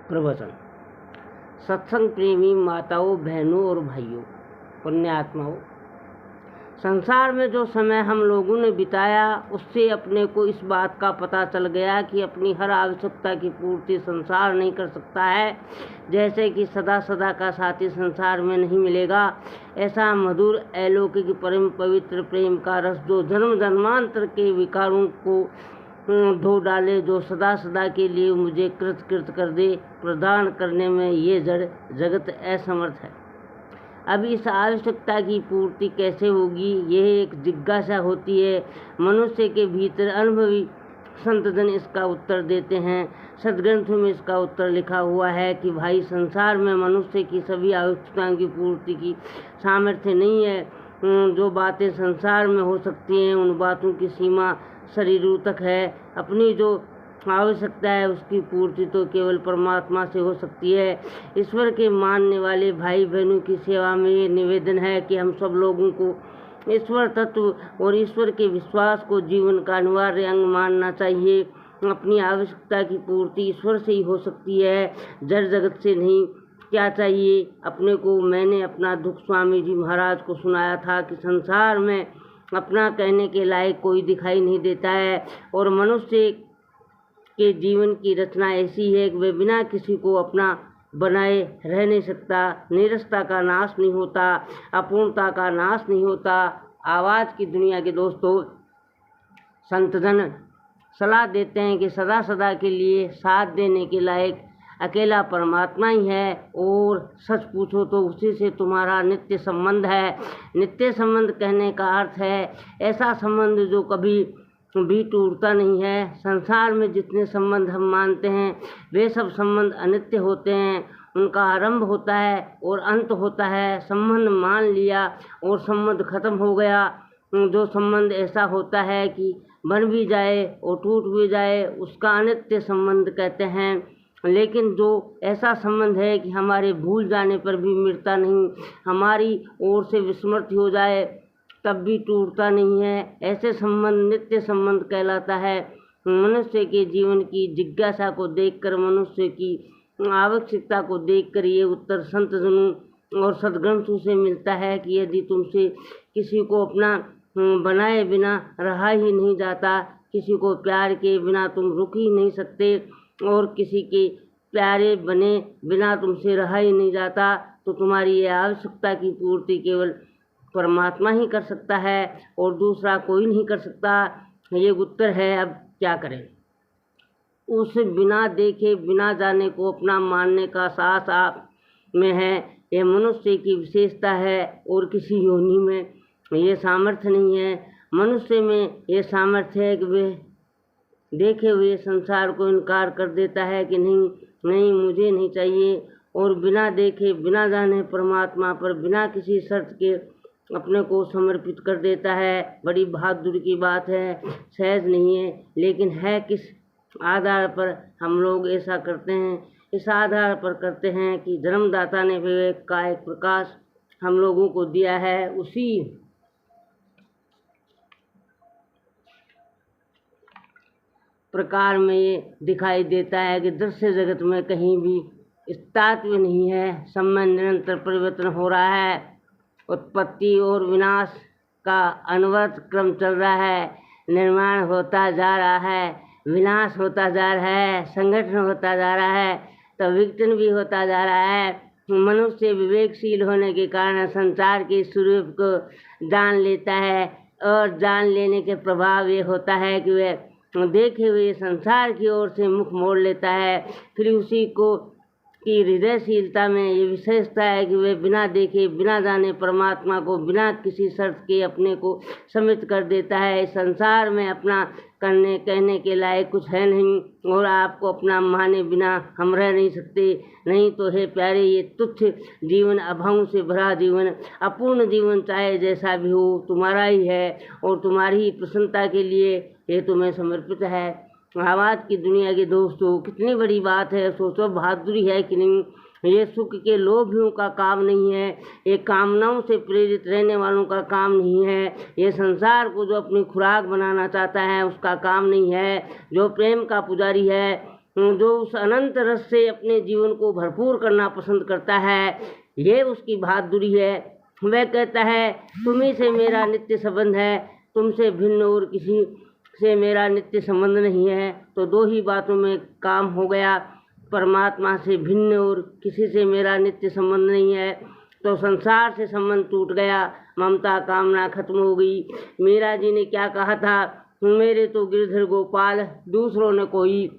प्रवचन। सत्संग प्रेमी माताओं, बहनों और भाइयों, पुण्यात्माओं, संसार में जो समय हम लोगों ने बिताया उससे अपने को इस बात का पता चल गया कि अपनी हर आवश्यकता की पूर्ति संसार नहीं कर सकता है। जैसे कि सदा सदा का साथी संसार में नहीं मिलेगा, ऐसा मधुर अलौकिक परम पवित्र प्रेम का रस जो जन्म जन्मांतर के विकारों को धो डाले, जो सदा सदा के लिए मुझे कृत कर दे, प्रदान करने में ये जड़ जगत असमर्थ है। अब इस आवश्यकता की पूर्ति कैसे होगी, यह एक जिज्ञासा होती है। मनुष्य के भीतर अनुभवी संतजन इसका उत्तर देते हैं। सदग्रंथों में इसका उत्तर लिखा हुआ है कि भाई, संसार में मनुष्य की सभी आवश्यकताओं की पूर्ति की सामर्थ्य नहीं है। जो बातें संसार में हो सकती हैं उन बातों की सीमा शरीरों तक है। अपनी जो आवश्यकता है उसकी पूर्ति तो केवल परमात्मा से हो सकती है। ईश्वर के मानने वाले भाई बहनों की सेवा में ये निवेदन है कि हम सब लोगों को ईश्वर तत्व और ईश्वर के विश्वास को जीवन का अनिवार्य अंग मानना चाहिए। अपनी आवश्यकता की पूर्ति ईश्वर से ही हो सकती है, जड़ जगत से नहीं। क्या चाहिए अपने को? मैंने अपना दुख स्वामी जी महाराज को सुनाया था कि संसार में अपना कहने के लायक कोई दिखाई नहीं देता है और मनुष्य के जीवन की रचना ऐसी है कि वे बिना किसी को अपना बनाए रह नहीं सकता। नीरसता का नाश नहीं होता, अपूर्णता का नाश नहीं होता। आवाज़ की दुनिया के दोस्तों, संतजन सलाह देते हैं कि सदा सदा के लिए साथ देने के लायक अकेला परमात्मा ही है और सच पूछो तो उसी से तुम्हारा नित्य संबंध है। नित्य संबंध कहने का अर्थ है ऐसा संबंध जो कभी भी टूटता नहीं है। संसार में जितने संबंध हम मानते हैं वे सब संबंध अनित्य होते हैं। उनका आरंभ होता है और अंत होता है। संबंध मान लिया और संबंध खत्म हो गया। जो संबंध ऐसा होता है कि बन भी जाए और टूट भी जाए उसका अनित्य संबंध कहते हैं। लेकिन जो ऐसा संबंध है कि हमारे भूल जाने पर भी मिटता नहीं, हमारी ओर से विस्मृत हो जाए तब भी टूटता नहीं है, ऐसे संबंध नित्य संबंध कहलाता है। मनुष्य के जीवन की जिज्ञासा को देखकर, मनुष्य की आवश्यकता को देखकर ये उत्तर संत जनों और सदग्रंथों से मिलता है कि यदि तुमसे किसी को अपना बनाए बिना रहा ही नहीं जाता, किसी को प्यार के बिना तुम रुक ही नहीं सकते और किसी के प्यारे बने बिना तुमसे रहा ही नहीं जाता, तो तुम्हारी ये आवश्यकता की पूर्ति केवल परमात्मा ही कर सकता है और दूसरा कोई नहीं कर सकता। ये उत्तर है। अब क्या करें? उस बिना देखे बिना जाने को अपना मानने का साहस आप में है। यह मनुष्य की विशेषता है और किसी योनि में ये सामर्थ्य नहीं है। मनुष्य में ये सामर्थ्य है कि वे देखे हुए संसार को इनकार कर देता है कि नहीं मुझे नहीं चाहिए, और बिना देखे बिना जाने परमात्मा पर बिना किसी शर्त के अपने को समर्पित कर देता है। बड़ी बहादुरी की बात है, सहज नहीं है, लेकिन है किस आधार पर हम लोग ऐसा करते हैं? इस आधार पर करते हैं कि जन्मदाता ने विवेक का एक प्रकाश हम लोगों को दिया है। उसी प्रकार में ये दिखाई देता है कि दृश्य जगत में कहीं भी स्थायित्व नहीं है। समय निरंतर परिवर्तन हो रहा है। उत्पत्ति और विनाश का अनवरत क्रम चल रहा है। निर्माण होता जा रहा है, विनाश होता जा रहा है, संगठन होता जा रहा है, तो विघटन भी होता जा रहा है। मनुष्य विवेकशील होने के कारण संसार के स्वरूप को जान लेता है और जान लेने के प्रभाव ये होता है कि वह देखे हुए संसार की ओर से मुख मोड़ लेता है। फिर उसी को की हृदयशीलता में ये विशेषता है कि वे बिना देखे बिना जाने परमात्मा को बिना किसी शर्त के अपने को समित कर देता है। इस संसार में अपना कहने के लायक कुछ है नहीं और आपको अपना माने बिना हम रह नहीं सकते। नहीं तो हे प्यारे, ये तुच्छ जीवन, अभावों से भरा जीवन, अपूर्ण जीवन चाहे जैसा भी हो तुम्हारा ही है और तुम्हारी ही प्रसन्नता के लिए ये तुम्हें समर्पित है। आवाज़ की दुनिया के दोस्तों, कितनी बड़ी बात है। सोचो, बहादुरी है कि नहीं। ये सुख के लोभियों का काम नहीं है, ये कामनाओं से प्रेरित रहने वालों का काम नहीं है, ये संसार को जो अपनी खुराक बनाना चाहता है उसका काम नहीं है। जो प्रेम का पुजारी है जो उस अनंत रस से अपने जीवन को भरपूर करना पसंद करता है, ये उसकी बहादुरी है। वह कहता है तुम्ही से मेरा नित्य संबंध है, तुमसे भिन्न और किसी से मेरा नित्य संबंध नहीं है। तो दो ही बातों में काम हो गया, परमात्मा से भिन्न और किसी से मेरा नित्य संबंध नहीं है। तो संसार से संबंध टूट गया, ममता कामना खत्म हो गई। मीरा जी ने क्या कहा था, मेरे तो गिरधर गोपाल दूसरों ने कोई,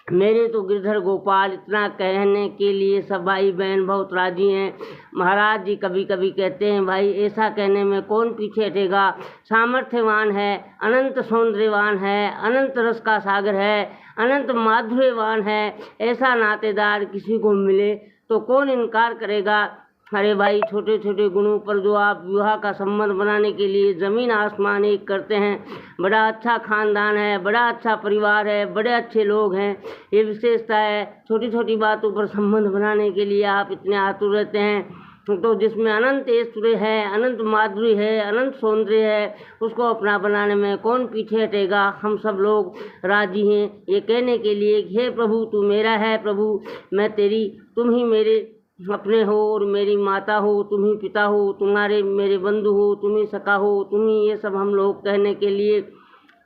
मेरे तो गिरधर गोपाल, इतना कहने के लिए सब भाई बहन बहुत राजी हैं। महाराज जी कभी कभी कहते हैं भाई ऐसा कहने में कौन पीछे हटेगा, सामर्थ्यवान है, अनंत सौंदर्यवान है, अनंत रस का सागर है, अनंत माधुर्यवान है, ऐसा नातेदार किसी को मिले तो कौन इनकार करेगा। अरे भाई छोटे छोटे गुणों पर जो आप विवाह का संबंध बनाने के लिए ज़मीन आसमान एक करते हैं, बड़ा अच्छा खानदान है, बड़ा अच्छा परिवार है, बड़े अच्छे लोग हैं, ये विशेषता है। छोटी छोटी बातों पर संबंध बनाने के लिए आप इतने आतुर रहते हैं, तो जिसमें अनंत ऐश्वर्य है, अनंत माधुर्य है, अनंत सौंदर्य है, उसको अपना बनाने में कौन पीछे हटेगा। हम सब लोग राजी हैं ये कहने के लिए कि हे प्रभु तू मेरा है, प्रभु मैं तेरी, तुम ही मेरे अपने हो और मेरी माता हो, तुम ही पिता हो, तुम्हारे मेरे बंधु हो, तुम ही सखा हो, तुम ही, ये सब हम लोग कहने के लिए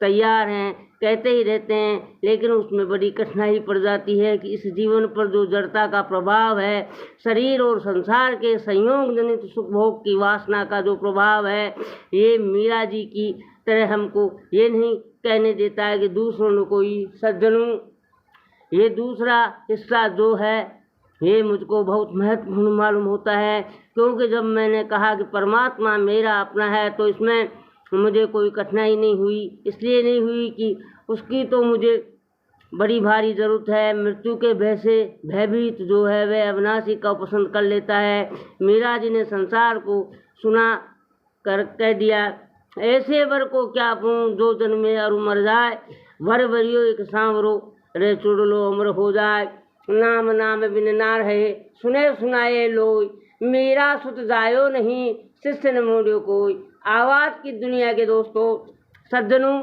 तैयार हैं, कहते ही रहते हैं। लेकिन उसमें बड़ी कठिनाई पड़ जाती है कि इस जीवन पर जो जड़ता का प्रभाव है, शरीर और संसार के संयोग जनित सुख भोग की वासना का जो प्रभाव है, ये मीरा जी की तरह हमको ये नहीं कहने देता है कि दूसरों ने कोई सज्जनों, ये दूसरा हिस्सा जो है ये मुझको बहुत महत्वपूर्ण मालूम होता है। क्योंकि जब मैंने कहा कि परमात्मा मेरा अपना है तो इसमें मुझे कोई कठिनाई नहीं हुई, इसलिए नहीं हुई कि उसकी तो मुझे बड़ी भारी ज़रूरत है। मृत्यु के भय से भयभीत जो है वह अविनाशी का पसंद कर लेता है। मीरा जी ने संसार को सुना कर कह दिया, ऐसे वर को क्या पूँ जो जन्मे और मर जाए, वर वरियो एक सांवरो रे चुड़ लो अमर हो जाए। नाम नाम बिन ना रहे, सुने सुनाए लोई, मेरा सुत जायो नहीं, शिष्य न मोड़ियो कोई। आवाज़ की दुनिया के दोस्तों, सज्जनों,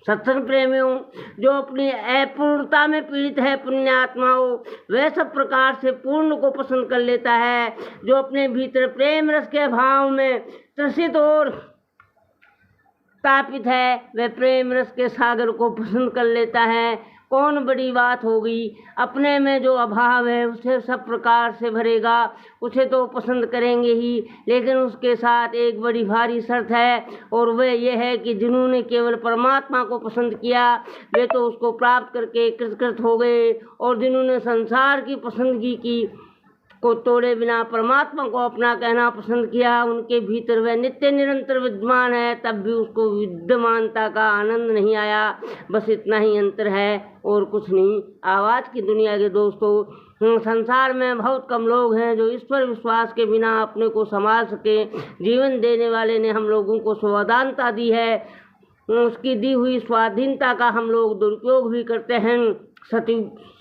सत्संग प्रेमियों, जो अपनी अपूर्णता में पीड़ित है, पुण्यात्माओं, वह सब प्रकार से पूर्ण को पसंद कर लेता है। जो अपने भीतर प्रेम रस के भाव में त्रसित और तापित है, वह प्रेम रस के सागर को पसंद कर लेता है। कौन बड़ी बात होगी, अपने में जो अभाव है उसे सब प्रकार से भरेगा, उसे तो पसंद करेंगे ही। लेकिन उसके साथ एक बड़ी भारी शर्त है, और वह यह है कि जिन्होंने केवल परमात्मा को पसंद किया वे तो उसको प्राप्त करके कृतकृत हो गए, और जिन्होंने संसार की पसंदगी की को तोड़े बिना परमात्मा को अपना कहना पसंद किया, उनके भीतर वह नित्य निरंतर विद्यमान है, तब भी उसको विद्यमानता का आनंद नहीं आया। बस इतना ही अंतर है और कुछ नहीं। आवाज़ की दुनिया के दोस्तों, संसार में बहुत कम लोग हैं जो ईश्वर विश्वास के बिना अपने को संभाल सके। जीवन देने वाले ने हम लोगों को स्वाधीनता दी है, उसकी दी हुई स्वाधीनता का हम लोग दुरुपयोग भी करते हैं,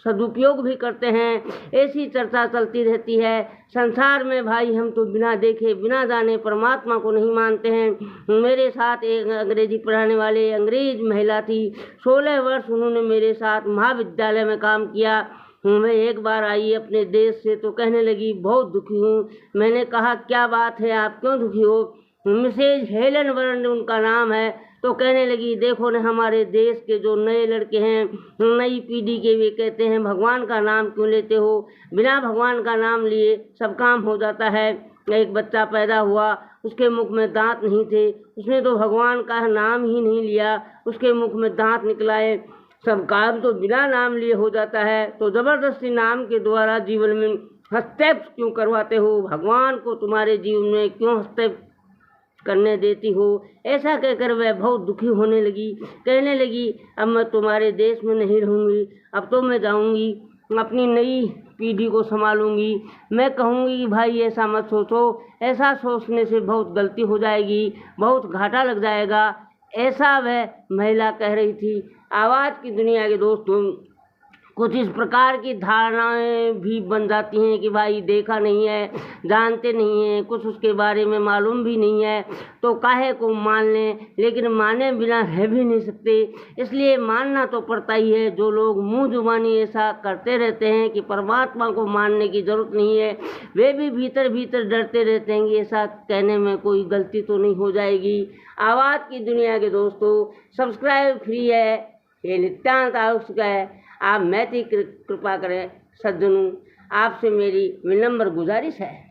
सदुपयोग भी करते हैं। ऐसी चर्चा चलती रहती है संसार में। भाई हम तो बिना देखे बिना जाने परमात्मा को नहीं मानते हैं। मेरे साथ एक अंग्रेजी पढ़ाने वाले अंग्रेज महिला थी, 16 वर्ष उन्होंने मेरे साथ महाविद्यालय में काम किया। मैं एक बार आई अपने देश से तो कहने लगी बहुत दुखी हूँ। मैंने कहा क्या बात है, आप क्यों दुखी हो? मिसेज हेलन वर्न उनका नाम है। तो कहने लगी देखो न, हमारे देश के जो नए लड़के हैं, नई पीढ़ी के, वे कहते हैं भगवान का नाम क्यों लेते हो? बिना भगवान का नाम लिए सब काम हो जाता है। एक बच्चा पैदा हुआ, उसके मुख में दांत नहीं थे, उसने तो भगवान का नाम ही नहीं लिया, उसके मुख में दांत निकलाए। सब काम तो बिना नाम लिए हो जाता है, तो ज़बरदस्ती नाम के द्वारा जीवन में हस्तक्षेप क्यों करवाते हो? भगवान को तुम्हारे जीवन में क्यों हस्तक्षेप करने देती हो? ऐसा कहकर वह बहुत दुखी होने लगी। कहने लगी अब मैं तुम्हारे देश में नहीं रहूँगी, अब तो मैं जाऊँगी, अपनी नई पीढ़ी को संभालूंगी। मैं कहूँगी कि भाई ऐसा मत सोचो, ऐसा सोचने से बहुत गलती हो जाएगी, बहुत घाटा लग जाएगा। ऐसा वह महिला कह रही थी। आवाज़ की दुनिया के दोस्तों, कुछ इस प्रकार की धारणाएं भी बन जाती हैं कि भाई देखा नहीं है, जानते नहीं हैं, कुछ उसके बारे में मालूम भी नहीं है, तो काहे को मान लें। लेकिन माने बिना रह भी नहीं सकते, इसलिए मानना तो पड़ता ही है। जो लोग मुँह जुबानी ऐसा करते रहते हैं कि परमात्मा को मानने की ज़रूरत नहीं है, वे भी भीतर भीतर डरते रहते हैं कि ऐसा कहने में कोई गलती तो नहीं हो जाएगी। आवाज़ की दुनिया के दोस्तों, सब्सक्राइब फ्री है, ये नित्यांत आवश्यक है। आप मैत्री कृपा करें सज्जनों, आपसे मेरी विनम्र गुजारिश है।